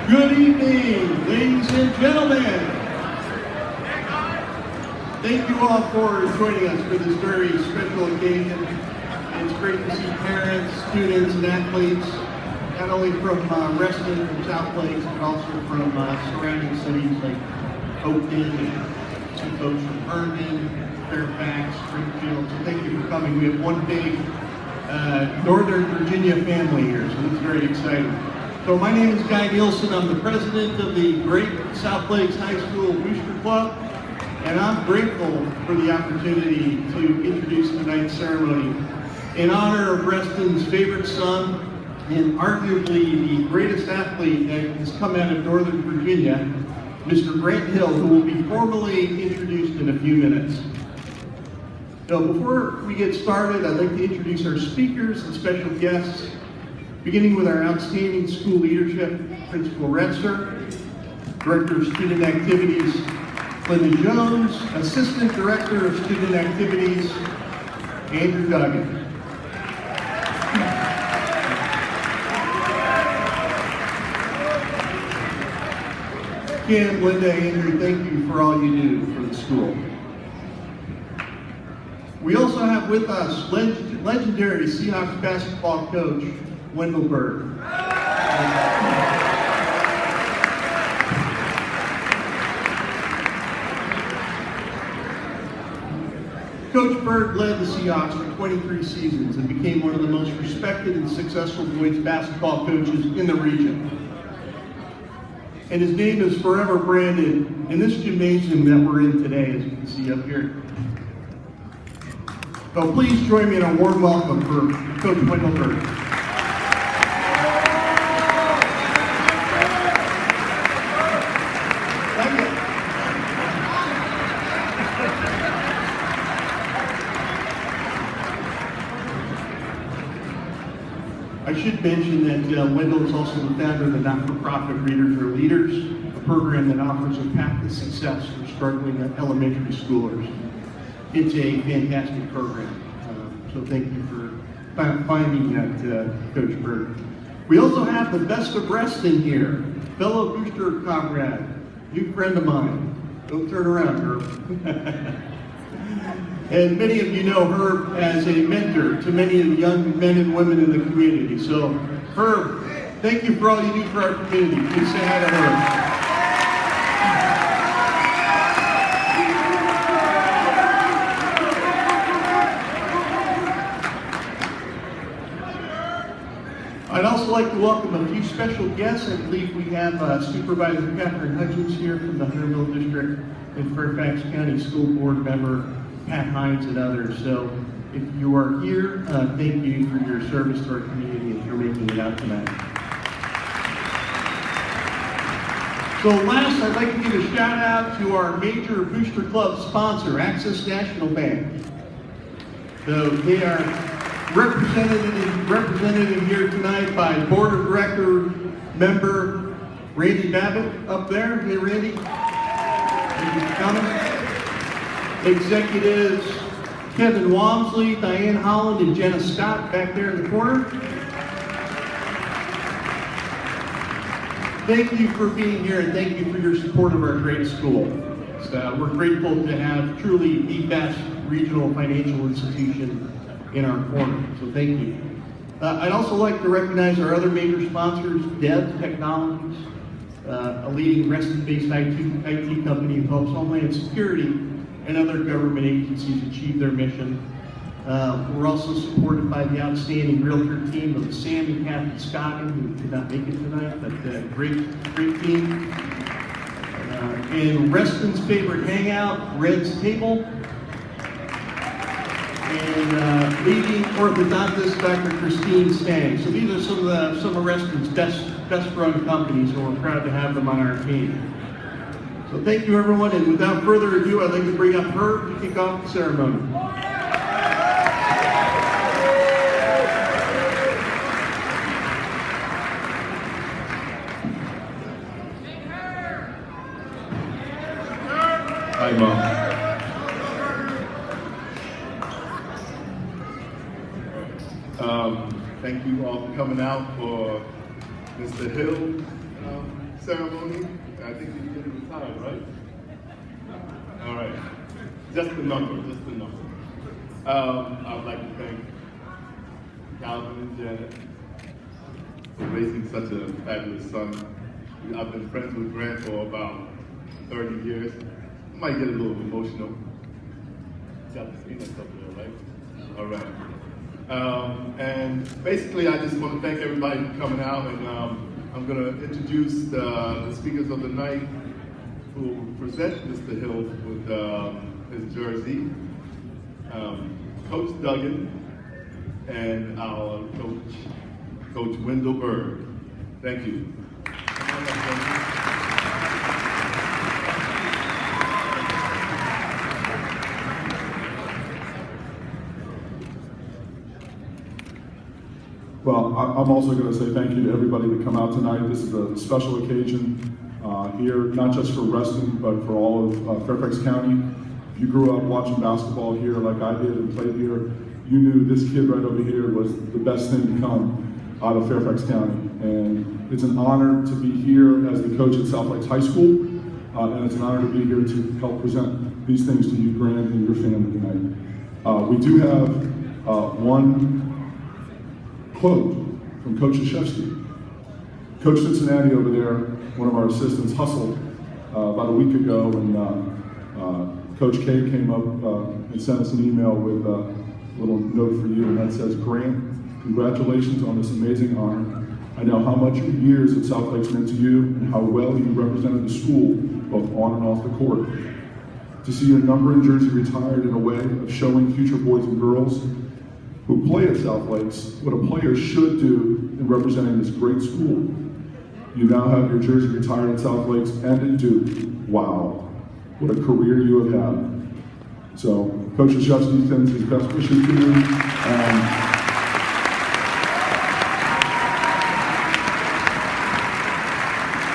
Good evening, ladies and gentlemen. Thank you all for joining us for this very special occasion. It's great to see parents, students, and athletes, not only from Reston and South Lakes, but also from surrounding cities like Oakton, and some folks from Herndon, Fairfax, Springfield. So thank you for coming. We have one big Northern Virginia family here, so it's very exciting. So my name is Guy Nielsen. I'm the president of the great South Lakes High School Booster Club, and I'm grateful for the opportunity to introduce tonight's ceremony in honor of Reston's favorite son and arguably the greatest athlete that has come out of Northern Virginia, Mr. Grant Hill, who will be formally introduced in a few minutes. So before we get started, I'd like to introduce our speakers and special guests, beginning with our outstanding school leadership, Principal Retzer, Director of Student Activities, Linda Jones, Assistant Director of Student Activities, Andrew Duggan. Kim, Linda, Andrew, thank you for all you do for the school. We also have with us legendary Seahawks basketball coach, Wendell Bird. Coach Bird led the Seahawks for 23 seasons and became one of the most respected and successful boys basketball coaches in the region. And his name is forever branded in this gymnasium that we're in today, as you can see up here. So please join me in a warm welcome for Coach Wendell Bird. I should mention that Wendell is also the founder of the not-for-profit Readers Are Leaders, a program that offers a path to success for struggling elementary schoolers. It's a fantastic program, so thank you for finding that, Coach Bird. We also have the best of Reston here, fellow booster comrade, new friend of mine. Don't turn around, Herb. And many of you know Herb as a mentor to many of the young men and women in the community. So, Herb, thank you for all you do for our community. Please say hi to Herb. I'd also like to welcome a few special guests. I believe we have Supervisor Catherine Hutchins here from the Hunterville District and Fairfax County School Board member Pat Hines and others. So if you are here, thank you for your service to our community and for making it out tonight. So last, I'd like to give a shout out to our major Booster Club sponsor, Access National Bank. So they are represented here tonight by Board of Director member Randy Babbitt up there. Hey Randy, thank you for coming. Executives Kevin Walmsley, Diane Holland, and Jenna Scott back there in the corner. Thank you for being here and thank you for your support of our great school. So we're grateful to have truly the best regional financial institution in our corner, so thank you. I'd also like to recognize our other major sponsors, Dev Technologies, a leading Reston-based IT company who helps Homeland Security and other government agencies achieve their mission. We're also supported by the outstanding realtor team of Sam and Kathy Scoggin, who did not make it tonight, but great team. And Reston's favorite hangout, Red's Table, and leading orthodontist, Dr. Christine Stang. So these are some of Reston's best run companies, and we're proud to have them on our team. So thank you, everyone, and without further ado, I'd like to bring up Herb to kick off the ceremony. Hi, Mom. Thank you all for coming out for Mr. Hill. ceremony. I think he's getting retired, right? All right. Just the number, just the number. I would like to thank Calvin and Janet for raising such a fabulous son. I've been friends with Grant for about 30 years. I might get a little emotional. Got the peanuts up there, right? All right. And basically, I just want to thank everybody for coming out, and I'm going to introduce the speakers of the night who will present Mr. Hill with his jersey. Coach Duggan and our Coach Wendell Berg. Thank you. Well, I'm also going to say thank you to everybody that come out tonight. This is a special occasion here, not just for Reston, but for all of Fairfax County. If you grew up watching basketball here like I did and played here, you knew this kid right over here was the best thing to come out of Fairfax County. And it's an honor to be here as the coach at South Lakes High School, and it's an honor to be here to help present these things to you, Grant, and your family tonight. We do have one quote from Coach Krzyzewski. Coach Cincinnati over there, one of our assistants, hustled about a week ago, and Coach K came up and sent us an email with a little note for you, and that says, Grant, congratulations on this amazing honor. I know how much your years at South Lakes meant to you and how well you represented the school, both on and off the court. To see your number and jersey retired in a way of showing future boys and girls who play at South Lakes what a player should do in representing this great school. You now have your jersey retired at South Lakes and at Duke. Wow, what a career you have had. So, Coach Krzyzewski sends his best wishes to you.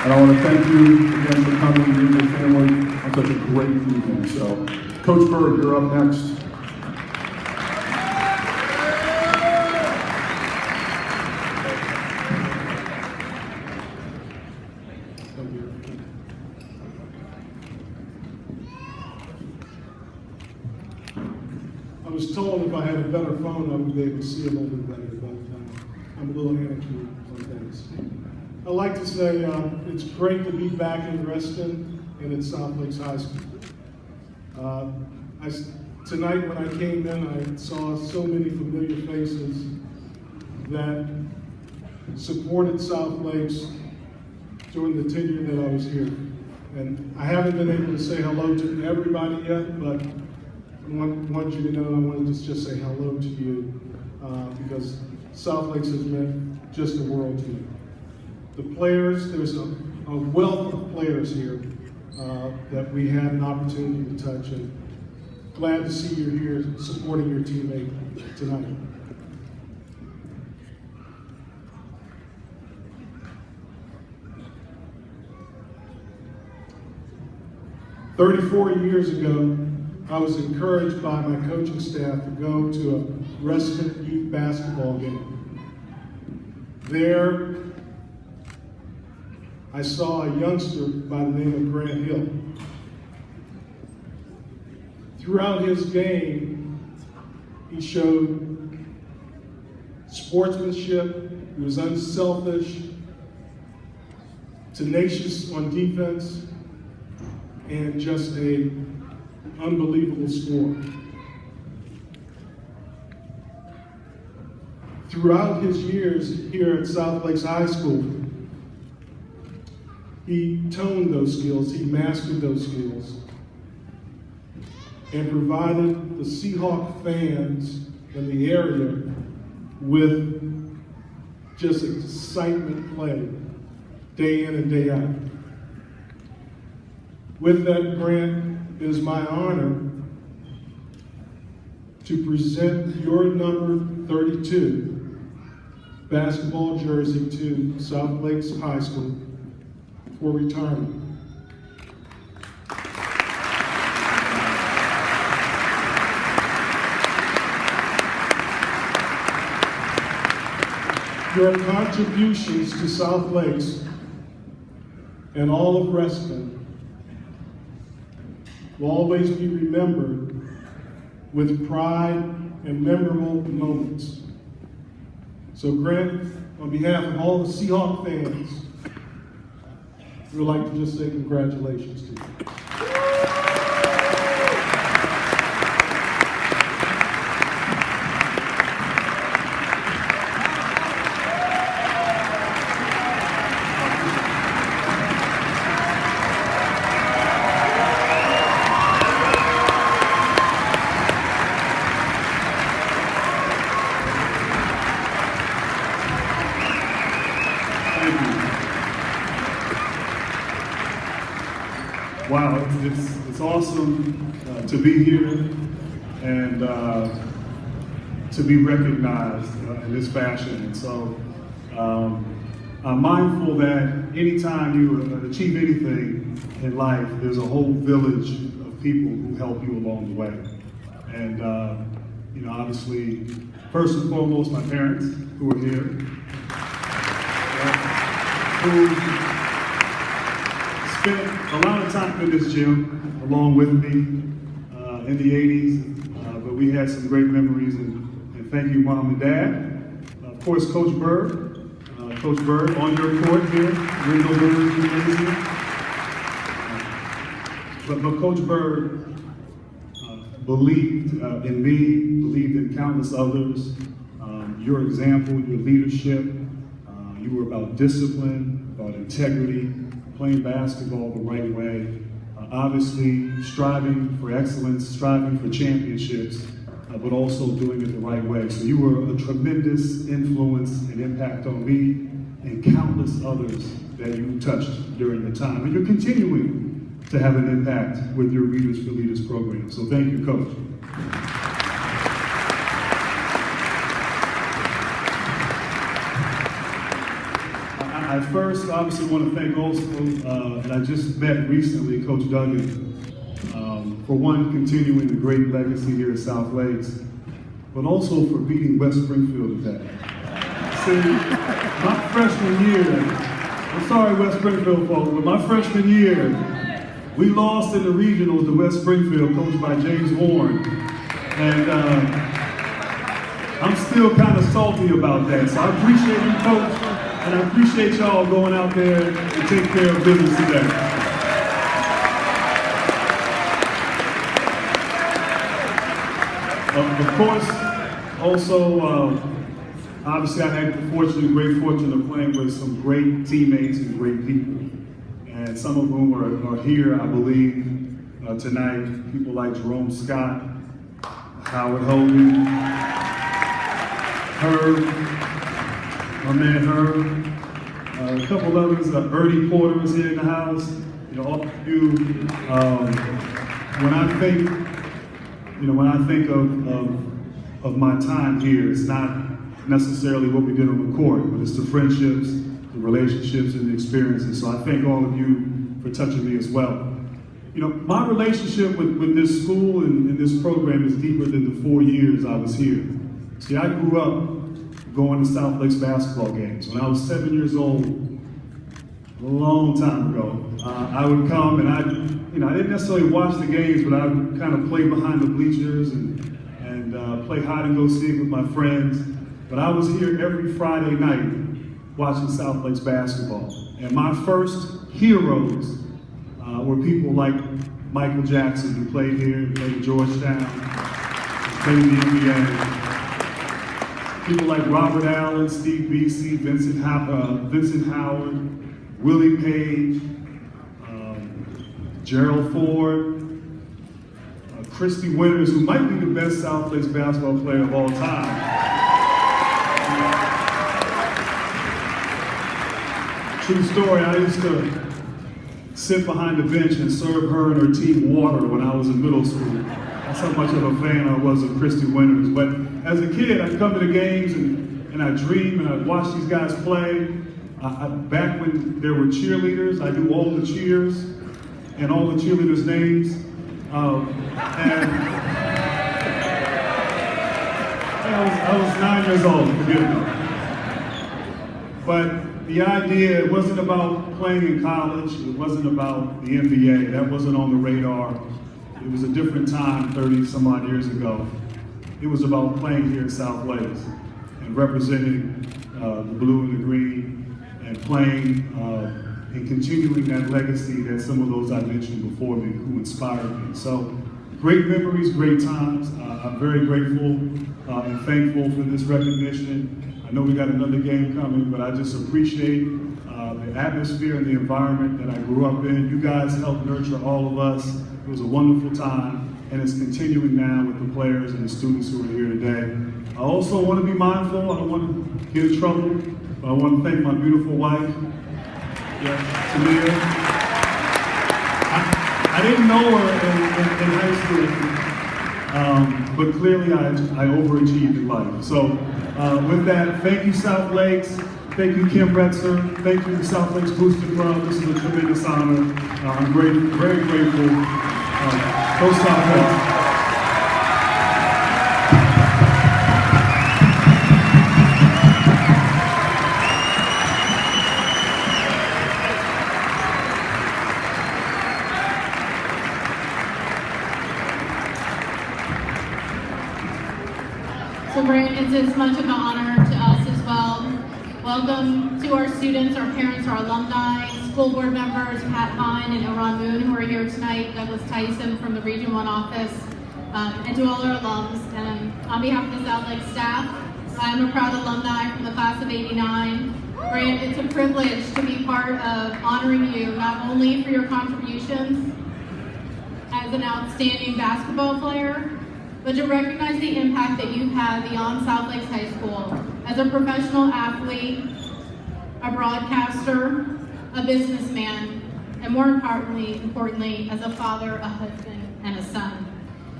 And I want to thank you again for coming and your family on such a great evening. So, Coach Berg, you're up next. I was told if I had a better phone, I would be able to see a little bit better, but I'm a little anxious on things. I'd like to say it's great to be back in Reston and at South Lakes High School. Tonight when I came in, I saw so many familiar faces that supported South Lakes during the tenure that I was here. And I haven't been able to say hello to everybody yet, but I want you to know I wanted to just say hello to you because South Lakes has meant just the world to me. The players, there's a wealth of players here that we had an opportunity to touch, and glad to see you here supporting your teammate tonight. "34 years ago, I was encouraged by my coaching staff to go to a Reston youth basketball game. There, I saw a youngster by the name of Grant Hill. Throughout his game, he showed sportsmanship, he was unselfish, tenacious on defense, and just an unbelievable scorer. Throughout his years here at South Lakes High School, he toned those skills, he mastered those skills, and provided the Seahawk fans in the area with just excitement play, day in and day out. With that, Grant, it is my honor to present your number 32 basketball jersey to South Lakes High School for retirement. Your contributions to South Lakes and all of Reston will always be remembered with pride and memorable moments. So Grant, on behalf of all the Seahawk fans, we would like to just say congratulations to you. Wow, it's awesome to be here and to be recognized in this fashion. And so I'm mindful that anytime you achieve anything in life, there's a whole village of people who help you along the way. And you know, obviously, first and foremost, my parents who are here, who spent a lot of time in this gym along with me in the 80s, but we had some great memories, and thank you, Mom and Dad. Of course, Coach Bird on your court here, Ringo Bird Gymnasium. But Coach Bird believed in me, believed in countless others. Your example, your leadership, you were about discipline, about integrity, playing basketball the right way, obviously striving for excellence, striving for championships, but also doing it the right way. So you were a tremendous influence and impact on me and countless others that you touched during the time. And you're continuing to have an impact with your Readers for Leaders program. So thank you, Coach. I first obviously want to thank also, and I just met recently, Coach Duggan, for one, continuing the great legacy here at South Lakes, but also for beating West Springfield today. See, my freshman year, I'm sorry West Springfield folks, but my freshman year, we lost in the regionals to West Springfield, coached by James Horn. And I'm still kind of salty about that, so I appreciate you, Coach. And I appreciate y'all going out there and taking care of business today. Of course, also, obviously I had the great fortune of playing with some great teammates and great people. And some of whom are here, I believe, tonight. People like Jerome Scott, Howard Hogan, Herb, my man Herb, a couple others, Ernie Porter was here in the house. You know, all of you. When I think of my time here, it's not necessarily what we did on the court, but it's the friendships, the relationships, and the experiences. So I thank all of you for touching me as well. You know, my relationship with this school and this program is deeper than the 4 years I was here. See, I grew up going to South Lakes basketball games. When I was 7 years old, a long time ago, I would come and I didn't necessarily watch the games, but I would kind of play behind the bleachers and play hide and go seek with my friends. But I was here every Friday night watching South Lakes basketball. And my first heroes were people like Michael Jackson, who played here, played at Georgetown, played in the NBA. People like Robert Allen, Steve Beasy, Vincent Howard, Willie Page, Gerald Ford, Christy Winters, who might be the best South Lakes basketball player of all time. True story, I used to sit behind the bench and serve her and her team water when I was in middle school. That's how much of a fan I was of Christy Winters. But as a kid, I'd come to the games and I'd dream and I'd watch these guys play. Back when there were cheerleaders, I knew all the cheers and all the cheerleaders' names. And I was 9 years old, forgive me. But the idea, it wasn't about playing in college, it wasn't about the NBA, that wasn't on the radar. It was a different time 30 some odd years ago. It was about playing here at South Lakes and representing the blue and the green and playing and continuing that legacy that some of those I mentioned before me who inspired me. So great memories, great times. I'm very grateful and thankful for this recognition. I know we got another game coming, but I just appreciate the atmosphere and the environment that I grew up in. You guys helped nurture all of us. It was a wonderful time, and it's continuing now with the players and the students who are here today. I also want to be mindful, I don't want to get in trouble, but I want to thank my beautiful wife, Tamir. I didn't know her in high school, but clearly I overachieved in life. So with that, thank you South Lakes, thank you Kim Retzer, thank you the South Lakes Booster Club. This is a tremendous honor. I'm very grateful. Go South Lakes. So Grant, it's as much of an honor to us as well. Welcome to our students, our parents, our alumni, school board members, Pat Hine and Iran Moon, who are here tonight, Douglas Tyson from the Region 1 office, and to all our alums. And on behalf of the South Lake staff, I'm a proud alumni from the class of '89. Grant, it's a privilege to be part of honoring you, not only for your contributions as an outstanding basketball player, but to recognize the impact that you've had beyond South Lakes High School as a professional athlete, a broadcaster, a businessman, and more importantly, as a father, a husband, and a son.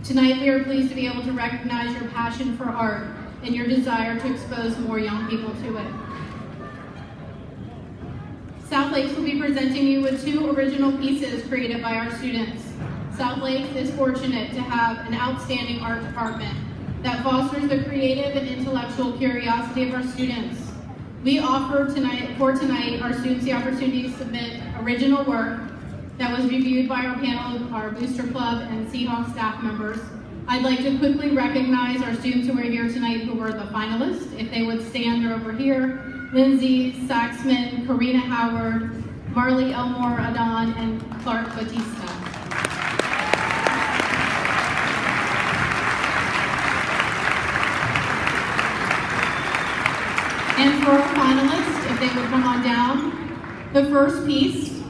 Tonight, we are pleased to be able to recognize your passion for art and your desire to expose more young people to it. South Lakes will be presenting you with 2 original pieces created by our students. South Lakes is fortunate to have an outstanding art department that fosters the creative and intellectual curiosity of our students. We offer for tonight our students the opportunity to submit original work that was reviewed by our panel of our Booster Club and Seahawks staff members. I'd like to quickly recognize our students who are here tonight who were the finalists. If they would stand, they're over here. Lindsay Saxman, Karina Howard, Marley Elmore Adon, and Clark Batista. And for our finalists, if they would come on down, the first piece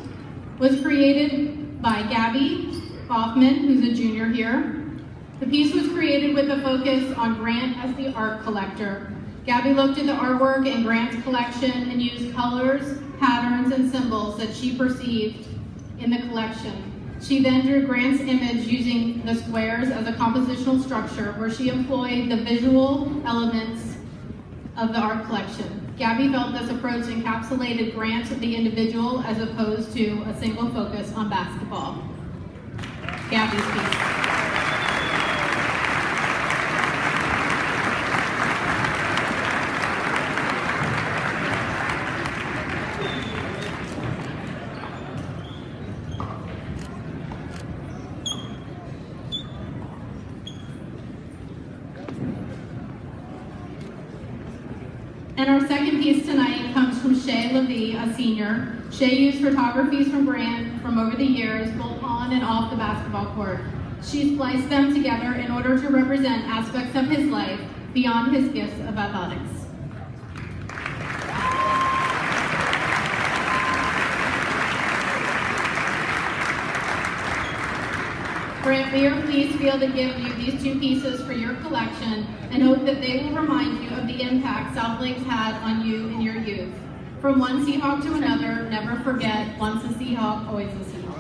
was created by Gabby Hoffman, who's a junior here. The piece was created with a focus on Grant as the art collector. Gabby looked at the artwork in Grant's collection and used colors, patterns, and symbols that she perceived in the collection. She then drew Grant's image using the squares as a compositional structure where she employed the visual elements of the art collection. Gabby felt this approach encapsulated Grant, the individual, as opposed to a single focus on basketball. Gabby's piece. And our second piece tonight comes from Shay Levy, a senior. Shay used photographies from Grant from over the years, both on and off the basketball court. She spliced them together in order to represent aspects of his life beyond his gifts of athletics. Grant, we are pleased to be able to give you these 2 pieces for your collection and hope that they will remind you of the impact South Lakes had on you in your youth. From one Seahawk to another, never forget, once a Seahawk, always a Seahawk.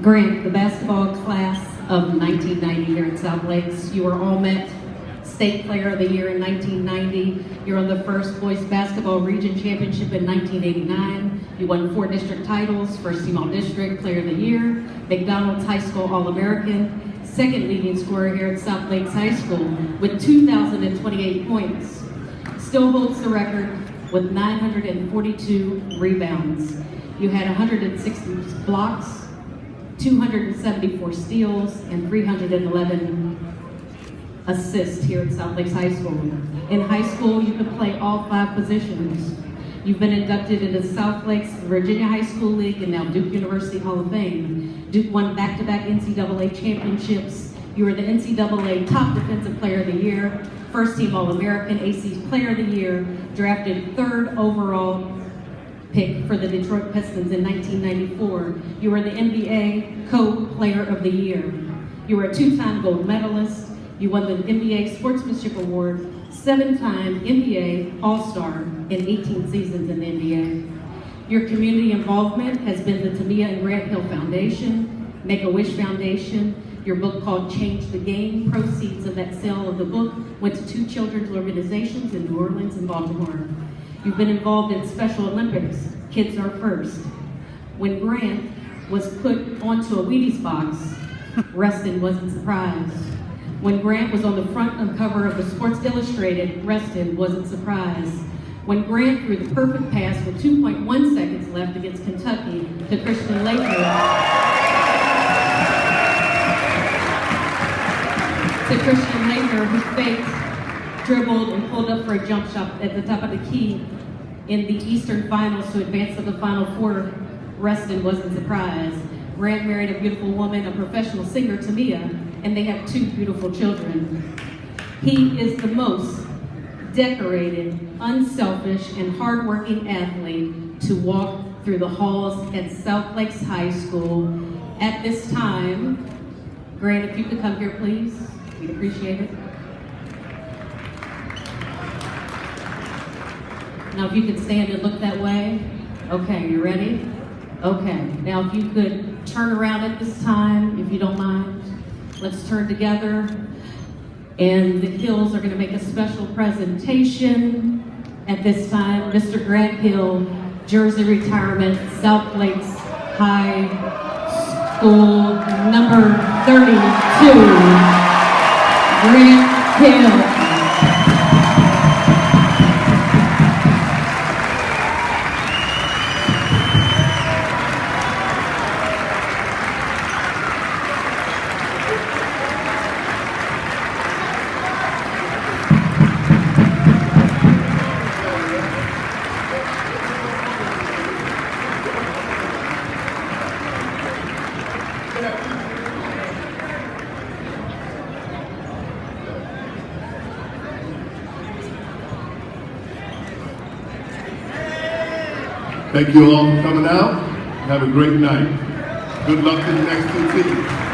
Grant, the basketball class of 1990 here at South Lakes, you were all met State Player of the Year in 1990. You won the first Boys Basketball Region Championship in 1989. You won 4 district titles, first team all-district, Player of the Year, McDonald's High School All-American, second leading scorer here at South Lakes High School with 2,028 points. Still holds the record with 942 rebounds. You had 160 blocks, 274 steals, and 311 assists here at South Lakes High School. In high school, you could play all 5 positions. You've been inducted into South Lakes Virginia High School League and now Duke University Hall of Fame. Duke won back-to-back NCAA championships. You were the NCAA Top Defensive Player of the Year, first team All-American, AC's Player of the Year, drafted 3rd overall pick for the Detroit Pistons in 1994. You were the NBA Co-Player of the Year. You were a 2-time gold medalist. You won the NBA Sportsmanship Award, 7-time NBA All-Star in 18 seasons in the NBA. Your community involvement has been the Tamia and Grant Hill Foundation, Make-A-Wish Foundation. Your book called Change the Game, proceeds of that sale of the book went to 2 children's organizations in New Orleans and Baltimore. You've been involved in Special Olympics, Kids Are First. When Grant was put onto a Wheaties box, Reston wasn't surprised. When Grant was on the front and cover of the Sports Illustrated, Reston wasn't surprised. When Grant threw the perfect pass with 2.1 seconds left against Kentucky to Christian Laettner, who faked, dribbled, and pulled up for a jump shot at the top of the key in the Eastern Finals to advance to the Final Four, Reston wasn't surprised. Grant married a beautiful woman, a professional singer, Tamia, and they have 2 beautiful children. He is the most decorated, unselfish, and hardworking athlete to walk through the halls at South Lakes High School. At this time, Grant, if you could come here, please. We'd appreciate it. Now, if you could stand and look that way. Okay, you ready? Okay, now if you could turn around at this time, if you don't mind. Let's turn together. And the Hills are going to make a special presentation. At this time, Mr. Grant Hill, Jersey Retirement, South Lakes High School, number 32. Grant Hill. Thank you all for coming out. Have a great night. Good luck to the next 2 teams.